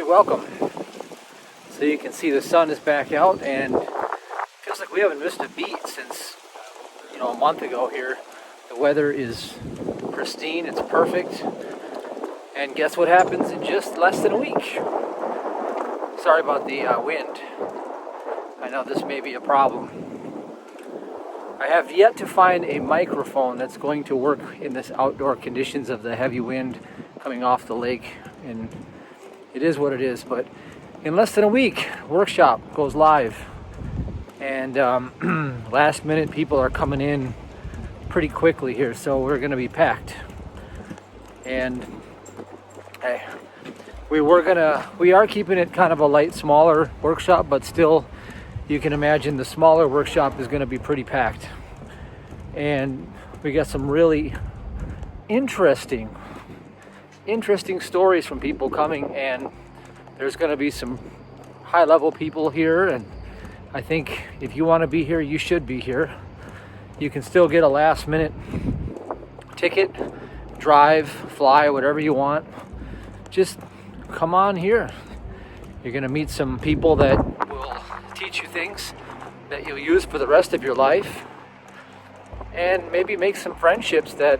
welcome. So you can see the sun is back out, and it feels like we haven't missed a beat since, a month ago here. The weather is pristine, it's perfect, and guess what happens in just less than a week? Sorry about the wind. I know this may be a problem. I have yet to find a microphone that's going to work in this outdoor conditions of the heavy wind coming off the lake, and it is what it is. But in less than a week, workshop goes live, and last minute people are coming in pretty quickly here, so we're going to be packed. And we are keeping it kind of a light, smaller workshop, but still, you can imagine the smaller workshop is going to be pretty packed. And we got some really interesting stories from people coming, and there's going to be some high-level people here, and I think if you want to be here, you should be here. You can still get a last-minute ticket, drive, fly, whatever you want. Just come on here. You're going to meet some people that will teach you things that you'll use for the rest of your life, and maybe make some friendships that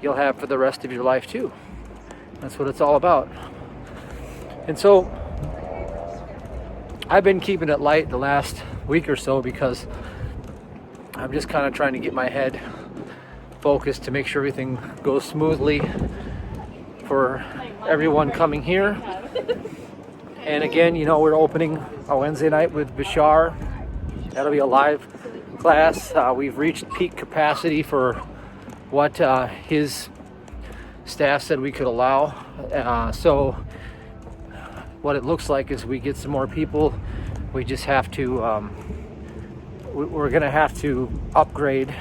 you'll have for the rest of your life too. That's what it's all about. And so I've been keeping it light the last week or so because I'm just kind of trying to get my head focused to make sure everything goes smoothly for everyone coming here. And again, we're opening a Wednesday night with Bashar. That'll be a live class. We've reached peak capacity for what his staff said we could allow. So what it looks like is we get some more people. We just have to, we're going to have to upgrade,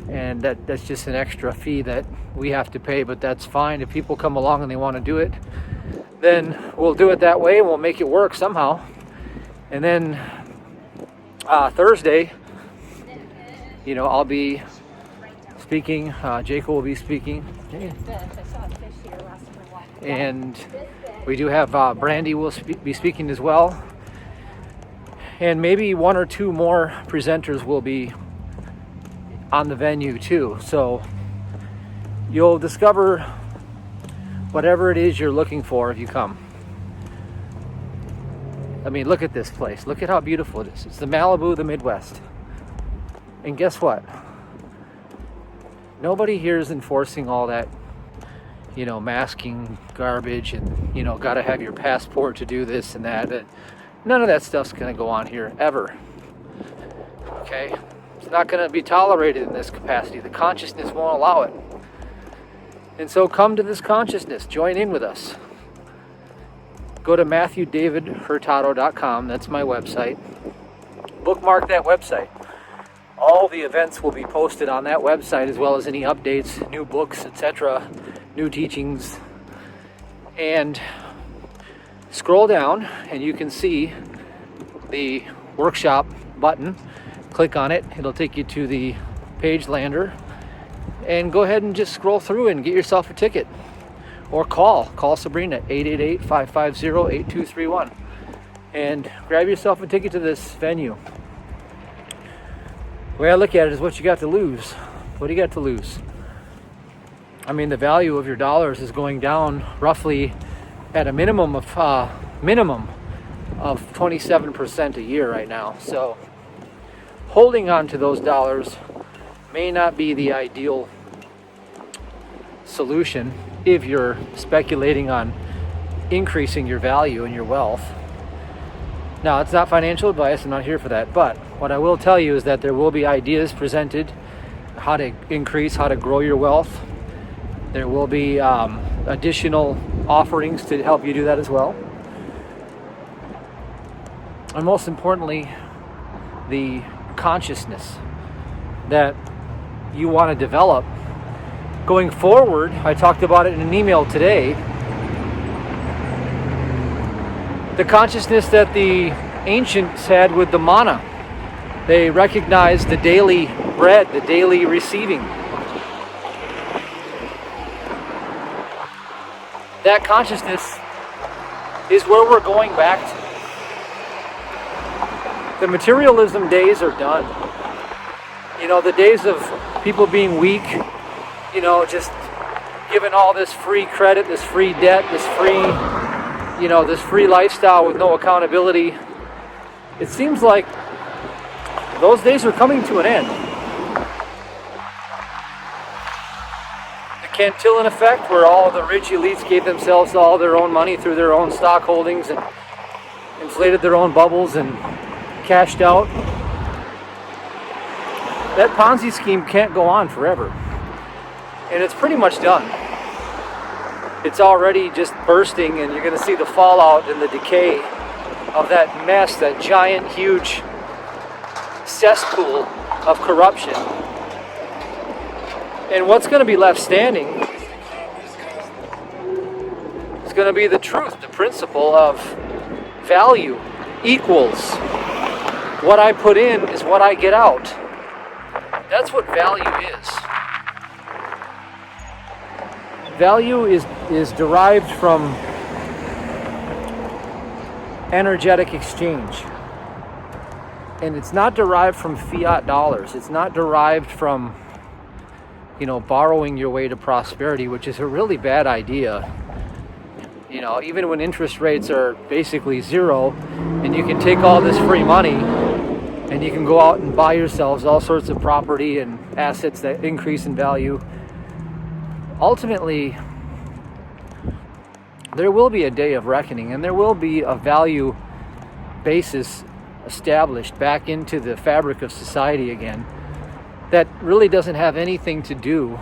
and that's just an extra fee that we have to pay, but that's fine. If people come along and they want to do it, then we'll do it that way, and we'll make it work somehow. And then Thursday, I'll be speaking, Jacob will be speaking, and we do have Brandy will be speaking as well, and maybe one or two more presenters will be on the venue too. So you'll discover whatever it is you're looking for if you come. I mean, look at this place. Look at how beautiful it is. It's the Malibu of the Midwest. And guess what? Nobody here is enforcing all that, masking garbage and, got to have your passport to do this and that. None of that stuff's going to go on here, ever. Okay? It's not going to be tolerated in this capacity. The consciousness won't allow it. And so come to this consciousness. Join in with us. Go to MatthewDavidHurtado.com. That's my website. Bookmark that website. All the events will be posted on that website, as well as any updates, new books, etc., new teachings. And scroll down and you can see the workshop button. Click on it. It'll take you to the page lander. And go ahead and just scroll through and get yourself a ticket. Or call Sabrina, 888-550-8231. And grab yourself a ticket to this venue. The way I look at it is what you got to lose. What do you got to lose? I mean, the value of your dollars is going down roughly at a minimum of 27% a year right now. So holding on to those dollars may not be the ideal solution if you're speculating on increasing your value and your wealth. Now, it's not financial advice. I'm not here for that. But what I will tell you is that there will be ideas presented how to increase, how to grow your wealth. There will be additional offerings to help you do that as well. And most importantly, the consciousness that you want to develop going forward. I talked about it in an email today. The consciousness that the ancients had with the manna. They recognized the daily bread, the daily receiving. That consciousness is where we're going back to. The materialism days are done. You know, the days of people being weak, you know, just giving all this free credit, this free debt, this free lifestyle with no accountability. It seems like those days are coming to an end. The Cantillon effect, where all the rich elites gave themselves all their own money through their own stock holdings and inflated their own bubbles and cashed out. That Ponzi scheme can't go on forever. And it's pretty much done. It's already just bursting, and you're going to see the fallout and the decay of that mess, that giant, huge cesspool of corruption. And what's going to be left standing is going to be the truth, the principle of value equals what I put in is what I get out. That's what value is. Value is derived from energetic exchange. And it's not derived from fiat dollars. It's not derived from, you know, borrowing your way to prosperity, which is a really bad idea. You know, even when interest rates are basically zero, and you can take all this free money and you can go out and buy yourselves all sorts of property and assets that increase in value. Ultimately, there will be a day of reckoning, and there will be a value basis established back into the fabric of society again that really doesn't have anything to do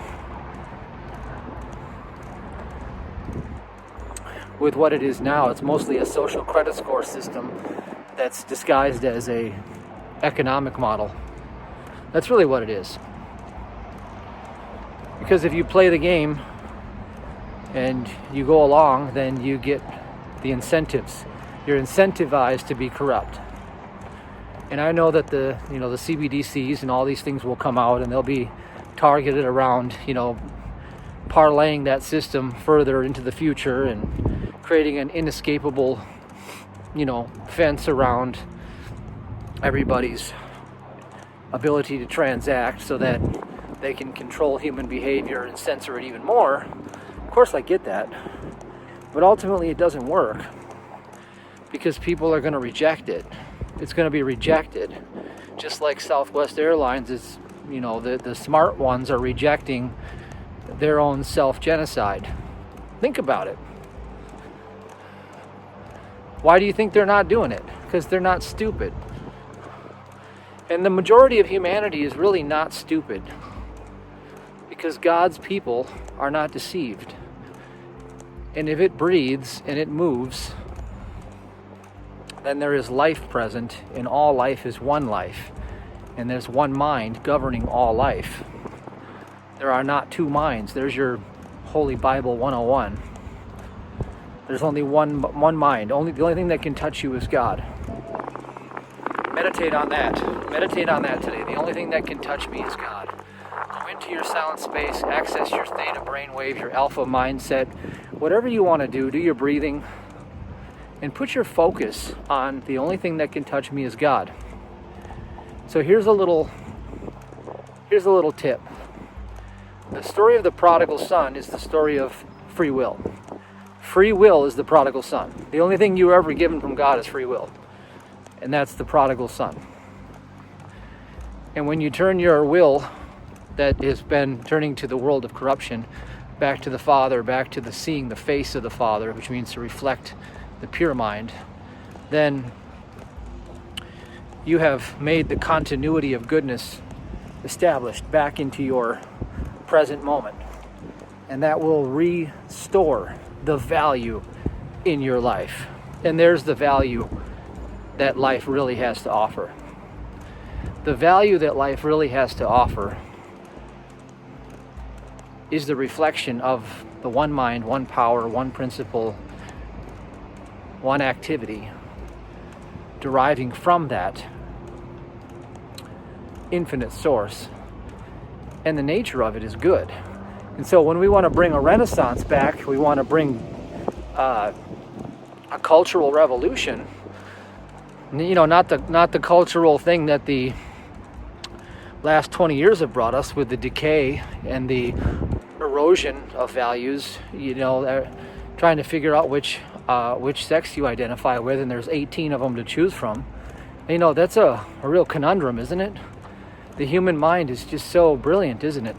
with what it is now. It's mostly a social credit score system that's disguised as a economic model. That's really what it is. Because if you play the game and you go along, then you get the incentives. You're incentivized to be corrupt. And I know that the CBDCs and all these things will come out, and they'll be targeted around, parlaying that system further into the future and creating an inescapable, fence around everybody's ability to transact so that they can control human behavior and censor it even more. Of course, I get that. But ultimately, it doesn't work because people are going to reject it. It's going to be rejected. Just like Southwest Airlines is, the smart ones are rejecting their own self-genocide. Think about it. Why do you think they're not doing it? Because they're not stupid. And the majority of humanity is really not stupid. Because God's people are not deceived. And if it breathes and it moves, then there is life present, and all life is one life. And there's one mind governing all life. There are not two minds. There's your Holy Bible 101. There's only one mind. The only thing that can touch you is God. Meditate on that. Meditate on that today. The only thing that can touch me is God. Go into your silent space, access your theta brainwave, your alpha mindset, whatever you want to do your breathing, and put your focus on the only thing that can touch me is God. So here's a little tip. The story of the prodigal son is the story of free will. Free will is the prodigal son. The only thing you were ever given from God is free will. And that's the prodigal son. And when you turn your will that has been turning to the world of corruption back to the Father, back to the seeing the face of the Father, which means to reflect the pure mind, then you have made the continuity of goodness established back into your present moment. And that will restore the value in your life. And there's the value that life really has to offer. The value that life really has to offer is the reflection of the one mind, one power, one principle, one activity, deriving from that infinite source. And the nature of it is good. And so when we want to bring a renaissance back, we want to bring a cultural revolution. Not the cultural thing that the last 20 years have brought us with the decay and the erosion of values. Trying to figure out which sex you identify with, and there's 18 of them to choose from. That's a real conundrum, isn't it? The human mind is just so brilliant, isn't it?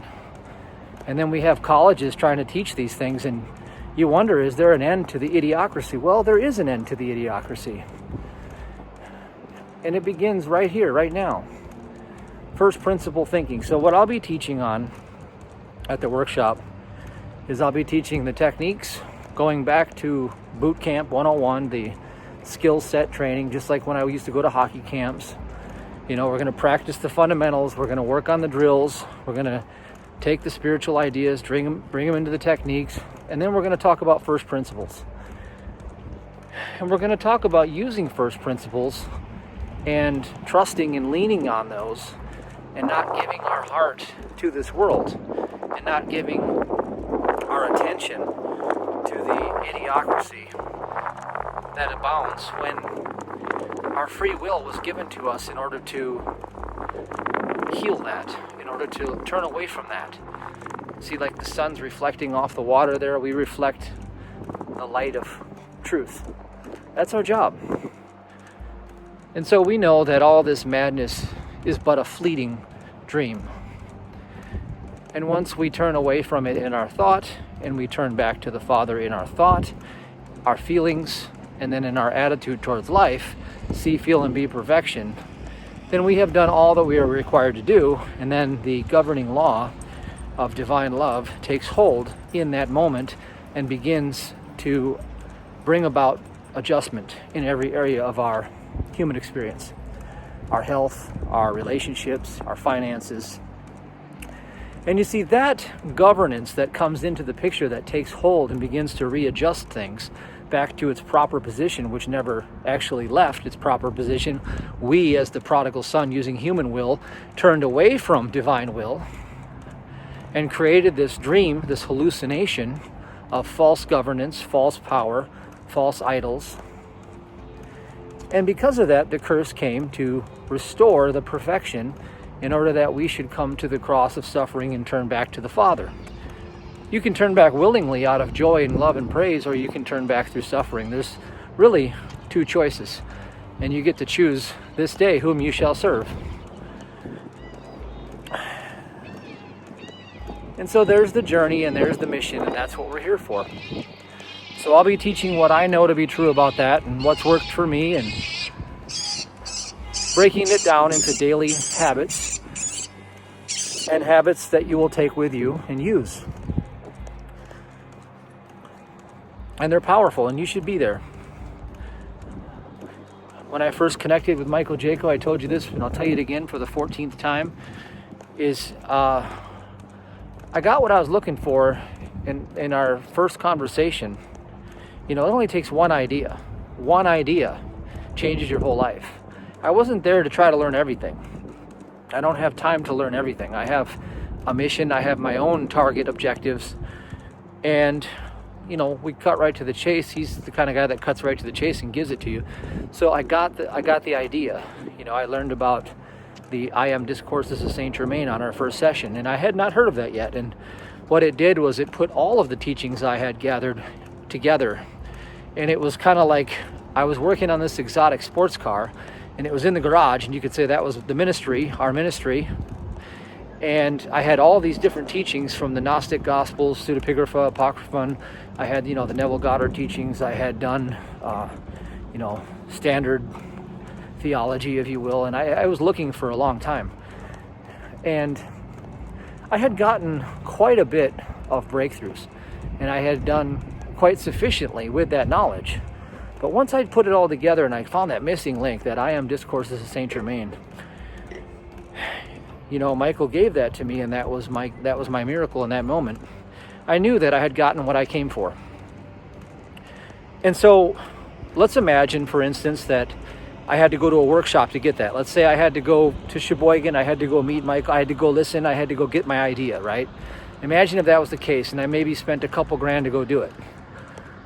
And then we have colleges trying to teach these things, and you wonder, is there an end to the idiocracy? Well, there is an end to the idiocracy. And it begins right here, right now. First principle thinking. So what I'll be teaching on at the workshop is I'll be teaching the techniques, going back to boot camp 101, the skill set training, just like when I used to go to hockey camps. We're going to practice the fundamentals. We're going to work on the drills. We're going to take the spiritual ideas, bring them into the techniques, and then we're going to talk about first principles. And we're going to talk about using first principles and trusting and leaning on those, and not giving our heart to this world, and not giving our attention to the idiocracy that abounds when our free will was given to us in order to heal that, in order to turn away from that. See, like the sun's reflecting off the water there, we reflect the light of truth. That's our job. And so we know that all this madness is but a fleeting dream. And once we turn away from it in our thought, and we turn back to the Father in our thought, our feelings, and then in our attitude towards life, see, feel, and be perfection, then we have done all that we are required to do, and then the governing law of divine love takes hold in that moment and begins to bring about adjustment in every area of our human experience. Our health, our relationships, our finances. And you see, that governance that comes into the picture, that takes hold and begins to readjust things back to its proper position, which never actually left its proper position. We, as the prodigal son, using human will, turned away from divine will and created this dream, this hallucination of false governance, false power, false idols. And because of that, the curse came to restore the perfection in order that we should come to the cross of suffering and turn back to the Father. You can turn back willingly out of joy and love and praise, or you can turn back through suffering. There's really two choices, and you get to choose this day whom you shall serve. And so there's the journey, and there's the mission, and that's what we're here for. So I'll be teaching what I know to be true about that, and what's worked for me, and breaking it down into daily habits, and habits that you will take with you and use. And they're powerful, and you should be there. When I first connected with Michael Jaco, I told you this, and I'll tell you it again for the 14th time, is I got what I was looking for in our first conversation. It only takes one idea. One idea changes your whole life. I wasn't there to try to learn everything. I don't have time to learn everything. I have a mission. I have my own target objectives. And, we cut right to the chase. He's the kind of guy that cuts right to the chase and gives it to you. So I got the idea. I learned about the I Am Discourses of Saint Germain on our first session, and I had not heard of that yet. And what it did was it put all of the teachings I had gathered together. And it was kind of like I was working on this exotic sports car, and it was in the garage, and you could say that was the ministry, our ministry. And I had all these different teachings from the Gnostic Gospels, Pseudepigrapha, Apocryphon. I had, the Neville Goddard teachings. I had done, standard theology, if you will. And I was looking for a long time. And I had gotten quite a bit of breakthroughs. And I had done quite sufficiently with that knowledge. But once I'd put it all together and I found that missing link, that I Am Discourses of Saint Germain, Michael gave that to me, and that was my miracle in that moment. I knew that I had gotten what I came for. And so let's imagine, for instance, that I had to go to a workshop to get that. Let's say I had to go to Sheboygan, I had to go meet Michael, I had to go listen, I had to go get my idea, right? Imagine if that was the case, and I maybe spent a couple grand to go do it.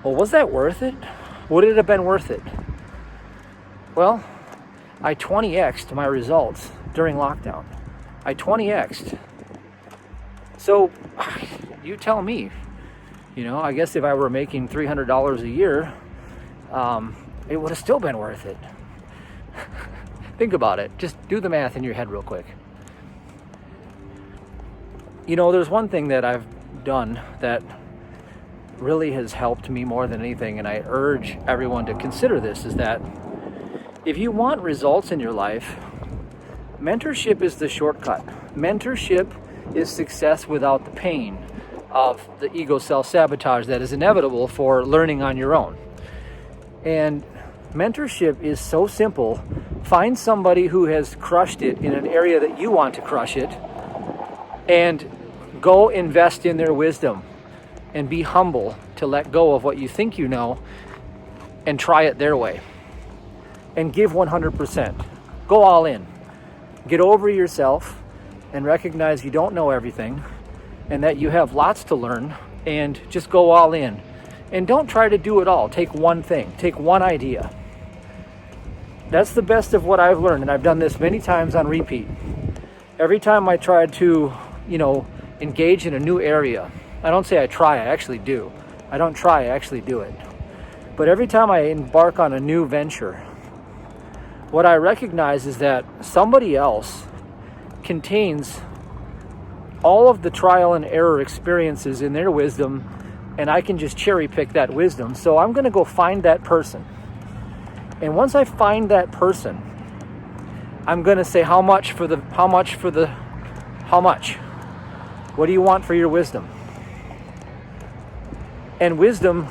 Well, was that worth it? Would it have been worth it? Well, I 20x'd my results during lockdown. I 20x'd. So, you tell me. I guess if I were making $300 a year, it would have still been worth it. Think about it. Just do the math in your head real quick. There's one thing that I've done that really has helped me more than anything, and I urge everyone to consider this, is that if you want results in your life, mentorship is the shortcut. Mentorship is success without the pain of the ego self-sabotage that is inevitable for learning on your own. And mentorship is so simple. Find somebody who has crushed it in an area that you want to crush it, and go invest in their wisdom, and be humble to let go of what you think you know and try it their way. And give 100%. Go all in. Get over yourself and recognize you don't know everything and that you have lots to learn, and just go all in. And don't try to do it all. Take one thing. Take one idea. That's the best of what I've learned, and I've done this many times on repeat. Every time I try to, engage in a new area, I don't say I try, I actually do. I don't try, I actually do it. But every time I embark on a new venture, what I recognize is that somebody else contains all of the trial and error experiences in their wisdom, and I can just cherry pick that wisdom. So I'm going to go find that person. And once I find that person, I'm going to say, how much? What do you want for your wisdom? And wisdom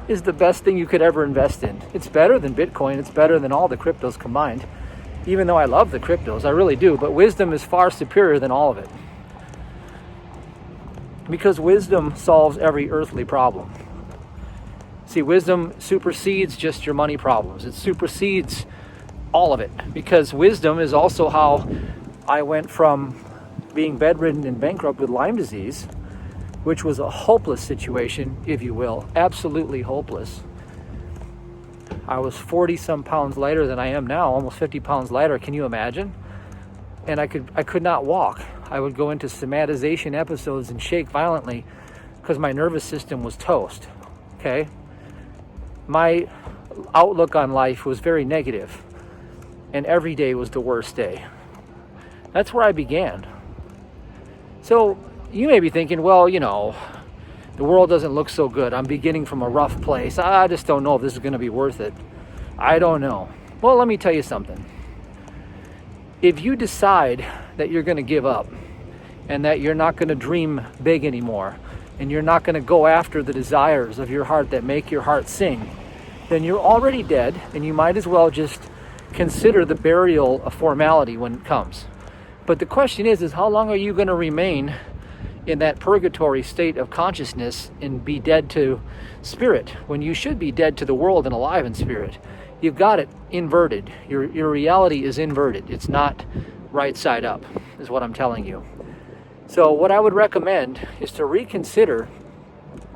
is the best thing you could ever invest in. It's better than Bitcoin. It's better than all the cryptos combined. Even though I love the cryptos, I really do. But wisdom is far superior than all of it. Because wisdom solves every earthly problem. See, wisdom supersedes just your money problems. It supersedes all of it. Because wisdom is also how I went from being bedridden and bankrupt with Lyme disease, which was a hopeless situation, if you will, absolutely hopeless. I was 40 some pounds lighter than I am now, almost 50 pounds lighter. Can you imagine? And I could not walk. I would go into somatization episodes and shake violently because my nervous system was toast. Okay? My outlook on life was very negative, and every day was the worst day. That's where I began. So you may be thinking, well, the world doesn't look so good. I'm beginning from a rough place. I just don't know if this is going to be worth it. I don't know. Well, let me tell you something. If you decide that you're going to give up and that you're not going to dream big anymore and you're not going to go after the desires of your heart that make your heart sing, then you're already dead, and you might as well just consider the burial a formality when it comes. But the question is how long are you going to remain in that purgatory state of consciousness and be dead to spirit when you should be dead to the world and alive in spirit? You've got it inverted. Your reality is inverted. It's not right side up, is what I'm telling you. So what I would recommend is to reconsider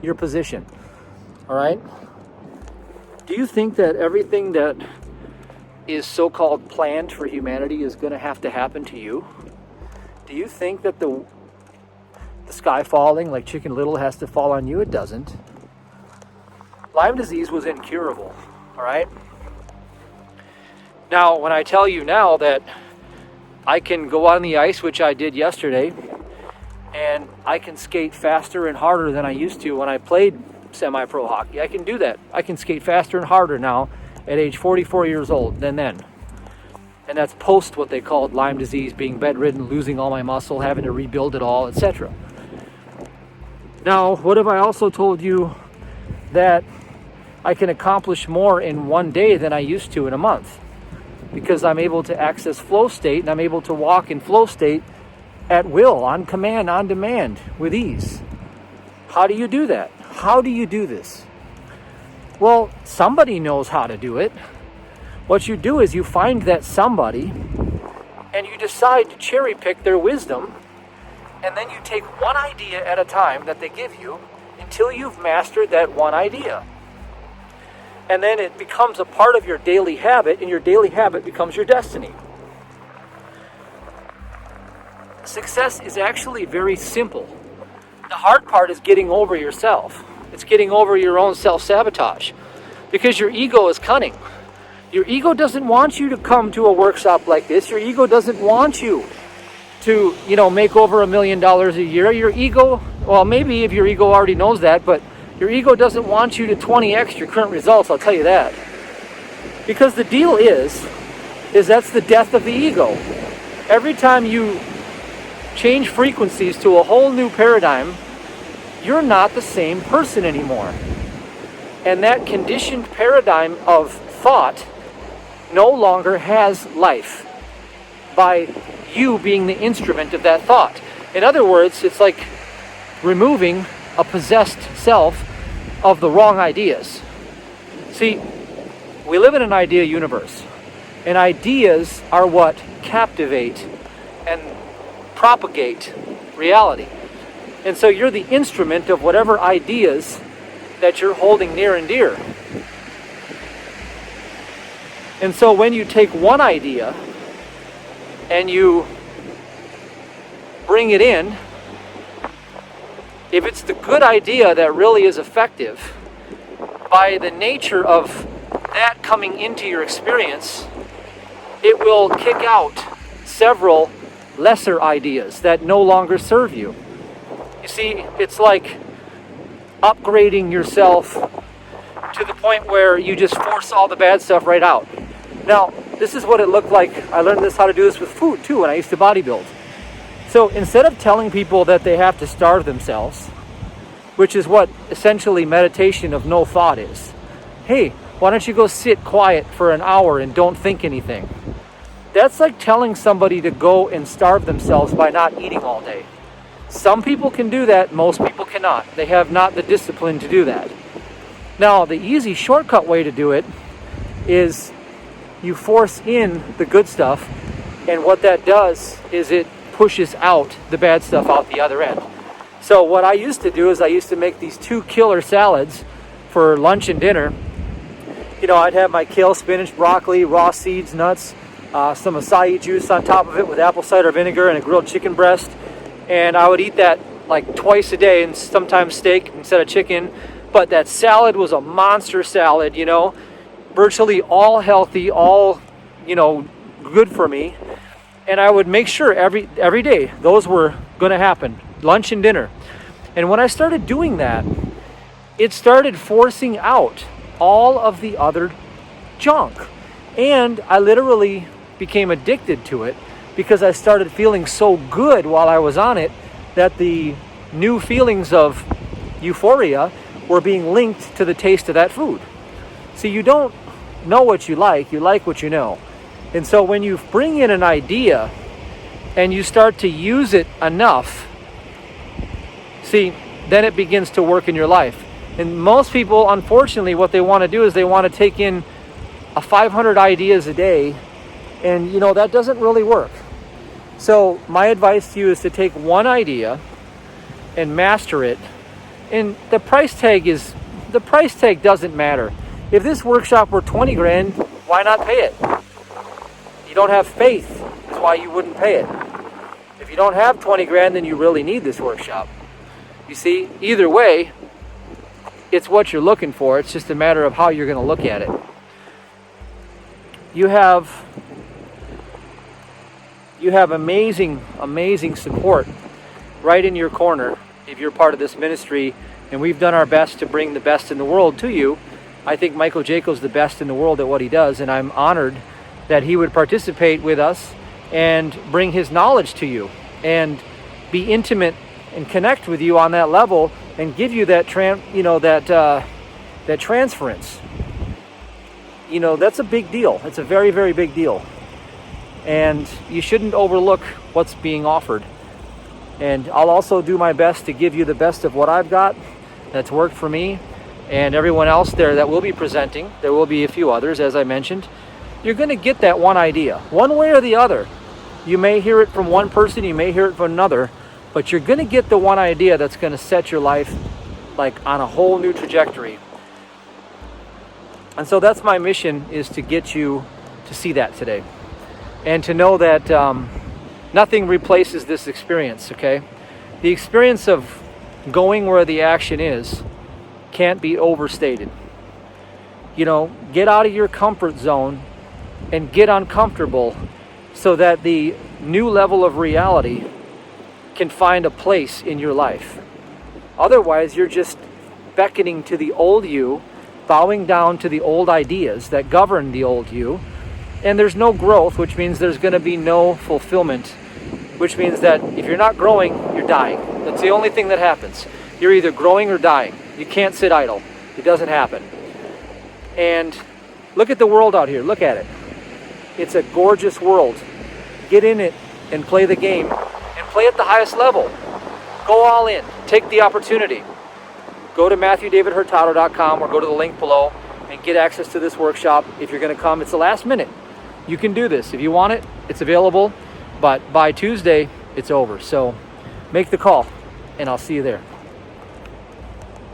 your position. All right? Do you think that everything that is so-called planned for humanity is going to have to happen to you? Do you think that the sky falling like Chicken Little has to fall on you? It doesn't. Lyme disease was incurable, all right? Now, when I tell you now that I can go on the ice, which I did yesterday, and I can skate faster and harder than I used to when I played semi-pro hockey. I can do that. I can skate faster and harder now at age 44 years old than then. And that's post what they called Lyme disease, being bedridden, losing all my muscle, having to rebuild it all, etc. Now, what if I also told you that I can accomplish more in one day than I used to in a month? Because I'm able to access flow state, and I'm able to walk in flow state at will, on command, on demand, with ease. How do you do that? How do you do this? Well, somebody knows how to do it. What you do is you find that somebody, and you decide to cherry pick their wisdom, and then you take one idea at a time that they give you until you've mastered that one idea. and then it becomes a part of your daily habit, and your daily habit becomes your destiny. Success is actually very simple. The hard part is getting over yourself. It's getting over your own self-sabotage, because your ego is cunning. Your ego doesn't want you to come to a workshop like this. Your ego doesn't want you to, make over $1 million a year. Your ego, well, maybe if your ego already knows that, but your ego doesn't want you to 20x your current results, I'll tell you that. Because the deal is that's the death of the ego. Every time you change frequencies to a whole new paradigm, you're not the same person anymore. And that conditioned paradigm of thought no longer has life by you being the instrument of that thought. In other words, it's like removing a possessed self of the wrong ideas. See, we live in an idea universe, and ideas are what captivate and propagate reality. And so you're the instrument of whatever ideas that you're holding near and dear. And so when you take one idea and you bring it in, if it's the good idea that really is effective, by the nature of that coming into your experience, it will kick out several lesser ideas that no longer serve you. You see, it's like upgrading yourself to the point where you just force all the bad stuff right out. Now, this is what it looked like. I learned how to do this with food too when I used to bodybuild. So instead of telling people that they have to starve themselves, which is what essentially meditation of no thought is, hey, why don't you go sit quiet for an hour and don't think anything? That's like telling somebody to go and starve themselves by not eating all day. Some people can do that, most people cannot. They have not the discipline to do that. Now, the easy shortcut way to do it is you force in the good stuff, and what that does is it pushes out the bad stuff out the other end. So what I used to do is I used to make these 2 killer salads for lunch and dinner. I'd have my kale, spinach, broccoli, raw seeds, nuts, some acai juice on top of it with apple cider vinegar and a grilled chicken breast. And I would eat that like twice a day, and sometimes steak instead of chicken. But that salad was a monster salad, virtually all healthy, all, good for me. And I would make sure every day those were going to happen, lunch and dinner. And when I started doing that, it started forcing out all of the other junk. And I literally became addicted to it because I started feeling so good while I was on it that the new feelings of euphoria were being linked to the taste of that food. See, you don't know what you like what you know. And so when you bring in an idea and you start to use it enough, see, then it begins to work in your life. And most people, unfortunately, what they want to do is they want to take in 500 ideas a day, and that doesn't really work. So my advice to you is to take one idea and master it. And the price tag doesn't matter. If this workshop were 20 grand, why not pay it? You don't have faith, is why you wouldn't pay it. If you don't have 20 grand, then you really need this workshop. You see, either way, it's what you're looking for. It's just a matter of how you're going to look at it. You have amazing support right in your corner if you're part of this ministry, and we've done our best to bring the best in the world to you. I think Michael Jacob's the best in the world at what he does, and I'm honored that he would participate with us and bring his knowledge to you and be intimate and connect with you on that level and give you that that transference. That's a big deal. It's a very, very big deal. And you shouldn't overlook what's being offered. And I'll also do my best to give you the best of what I've got that's worked for me and everyone else there that will be presenting. There will be a few others, as I mentioned. You're going to get that one idea, one way or the other. You may hear it from one person, you may hear it from another, but you're going to get the one idea that's going to set your life like on a whole new trajectory. And so that's my mission, is to get you to see that today. And to know that nothing replaces this experience, okay? The experience of going where the action is can't be overstated. You know, get out of your comfort zone and get uncomfortable so that the new level of reality can find a place in your life. Otherwise, you're just beckoning to the old you, bowing down to the old ideas that govern the old you, and there's no growth, which means there's going to be no fulfillment, which means that if you're not growing, you're dying. That's the only thing that happens. You're either growing or dying. You can't sit idle. It doesn't happen. And look at the world out here. Look at it. It's a gorgeous world. Get in it and play the game, and play at the highest level. Go all in. Take the opportunity. Go to MatthewDavidHurtado.com or go to the link below and get access to this workshop. If you're going to come, it's the last minute. You can do this. If you want it, it's available. But by Tuesday, it's over. So make the call, and I'll see you there.